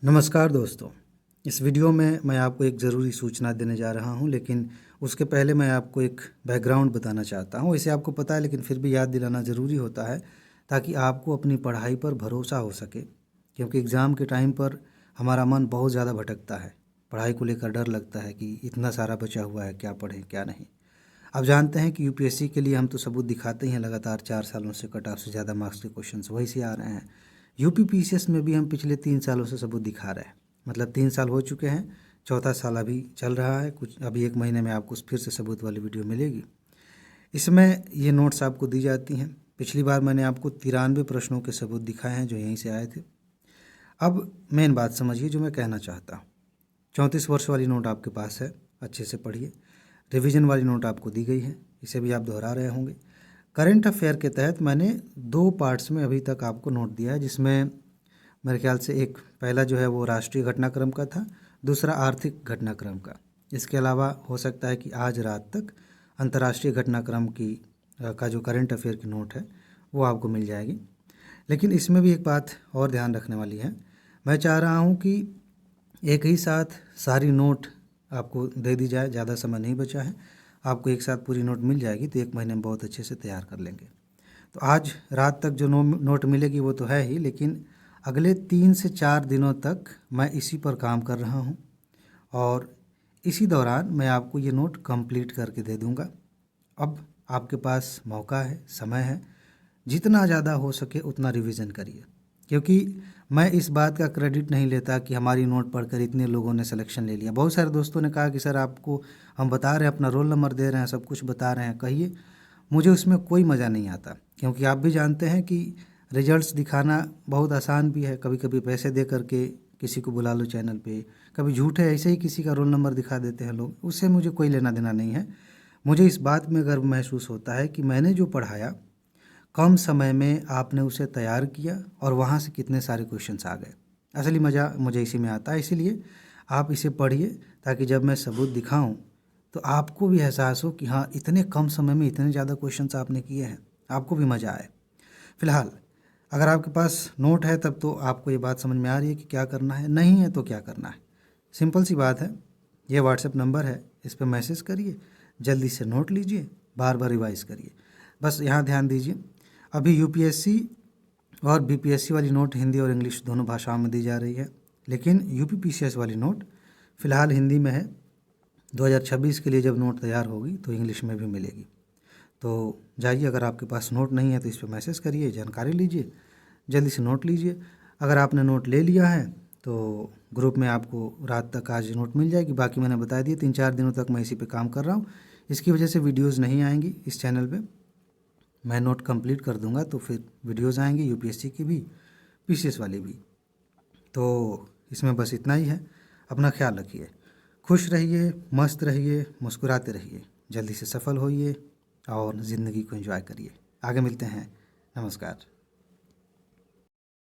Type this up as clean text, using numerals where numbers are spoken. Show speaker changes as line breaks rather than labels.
नमस्कार दोस्तों। इस वीडियो में मैं आपको एक ज़रूरी सूचना देने जा रहा हूं, लेकिन उसके पहले मैं आपको एक बैकग्राउंड बताना चाहता हूं। इसे आपको पता है, लेकिन फिर भी याद दिलाना ज़रूरी होता है ताकि आपको अपनी पढ़ाई पर भरोसा हो सके। क्योंकि एग्ज़ाम के टाइम पर हमारा मन बहुत ज़्यादा भटकता है, पढ़ाई को लेकर डर लगता है कि इतना सारा बचा हुआ है, क्या पढ़ें क्या नहीं। आप जानते हैं कि यूपीएससी के लिए हम तो सबूत दिखाते ही हैं, लगातार 4 सालों से कट ऑफ से ज़्यादा मार्क्स के क्वेश्चन वही से आ रहे हैं। यूपी पीसीएस में भी हम पिछले 3 सालों से सबूत दिखा रहे हैं, मतलब 3 साल हो चुके हैं, चौथा साल अभी चल रहा है। कुछ अभी 1 महीने में आपको फिर से सबूत वाली वीडियो मिलेगी। इसमें ये नोट्स आपको दी जाती हैं। पिछली बार मैंने आपको 93 प्रश्नों के सबूत दिखाए हैं जो यहीं से आए थे। अब मेन बात समझिए जो मैं कहना चाहता हूँ। 34 वर्ष वाली नोट आपके पास है, अच्छे से पढ़िए। रिवीजन वाली नोट आपको दी गई है, इसे भी आप दोहरा रहे होंगे। करंट अफेयर के तहत मैंने 2 पार्ट्स में अभी तक आपको नोट दिया है, जिसमें मेरे ख्याल से एक पहला जो है वो राष्ट्रीय घटनाक्रम का था, दूसरा आर्थिक घटनाक्रम का। इसके अलावा हो सकता है कि आज रात तक अंतर्राष्ट्रीय घटनाक्रम की का जो करंट अफेयर की नोट है वो आपको मिल जाएगी। लेकिन इसमें भी एक बात और ध्यान रखने वाली है। मैं चाह रहा हूँ कि एक ही साथ सारी नोट आपको दे दी जाए, ज़्यादा समय नहीं बचा है। आपको एक साथ पूरी नोट मिल जाएगी तो 1 महीने में बहुत अच्छे से तैयार कर लेंगे। तो आज रात तक जो नोट मिलेगी वो तो है ही, लेकिन अगले 3 से 4 दिनों तक मैं इसी पर काम कर रहा हूँ और इसी दौरान मैं आपको ये नोट कंप्लीट करके दे दूँगा। अब आपके पास मौका है, समय है, जितना ज़्यादा हो सके उतना रिवीजन करिए। क्योंकि मैं इस बात का क्रेडिट नहीं लेता कि हमारी नोट पढ़कर इतने लोगों ने सिलेक्शन ले लिया। बहुत सारे दोस्तों ने कहा कि सर आपको हम बता रहे हैं, अपना रोल नंबर दे रहे हैं, सब कुछ बता रहे हैं, कहिए। मुझे उसमें कोई मज़ा नहीं आता, क्योंकि आप भी जानते हैं कि रिजल्ट्स दिखाना बहुत आसान भी है। कभी कभी पैसे दे करके किसी को बुला लो चैनल पे, कभी झूठे ऐसे ही किसी का रोल नंबर दिखा देते हैं लोग, उससे मुझे कोई लेना देना नहीं है। मुझे इस बात में गर्व महसूस होता है कि मैंने जो पढ़ाया कम समय में आपने उसे तैयार किया और वहाँ से कितने सारे क्वेश्चंस आ गए। असली मज़ा मुझे इसी में आता है। इसीलिए आप इसे पढ़िए ताकि जब मैं सबूत दिखाऊं तो आपको भी एहसास हो कि हाँ, इतने कम समय में इतने ज़्यादा क्वेश्चंस आपने किए हैं, आपको भी मज़ा आए। फ़िलहाल अगर आपके पास नोट है तब तो आपको ये बात समझ में आ रही है कि क्या करना है, नहीं है तो क्या करना है। सिंपल सी बात है, ये व्हाट्सएप नंबर है, इस पर मैसेज करिए, जल्दी से नोट लीजिए, बार बार रिवाइज़ करिए। बस यहाँ ध्यान दीजिए, अभी यूपीएससी और बीपीएससी वाली नोट हिंदी और इंग्लिश दोनों भाषाओं में दी जा रही है, लेकिन यूपी पीसीएस वाली नोट फ़िलहाल हिंदी में है। 2026 के लिए जब नोट तैयार होगी तो इंग्लिश में भी मिलेगी। तो जाइए, अगर आपके पास नोट नहीं है तो इस पर मैसेज करिए, जानकारी लीजिए, जल्दी से नोट लीजिए। अगर आपने नोट ले लिया है तो ग्रुप में आपको रात तक आज नोट मिल जाएगी। बाकी मैंने बता दिया, 3-4 दिनों तक मैं इसी पे काम कर रहा हूँ। इसकी वजह से वीडियोज़ नहीं आएंगी इस चैनल पे। मैं नोट कंप्लीट कर दूंगा तो फिर वीडियोज़ आएंगी यूपीएससी की भी, पीसीएस वाली भी। तो इसमें बस इतना ही है। अपना ख्याल रखिए, खुश रहिए, मस्त रहिए, मुस्कुराते रहिए, जल्दी से सफल होइए और ज़िंदगी को एंजॉय करिए। आगे मिलते हैं। नमस्कार।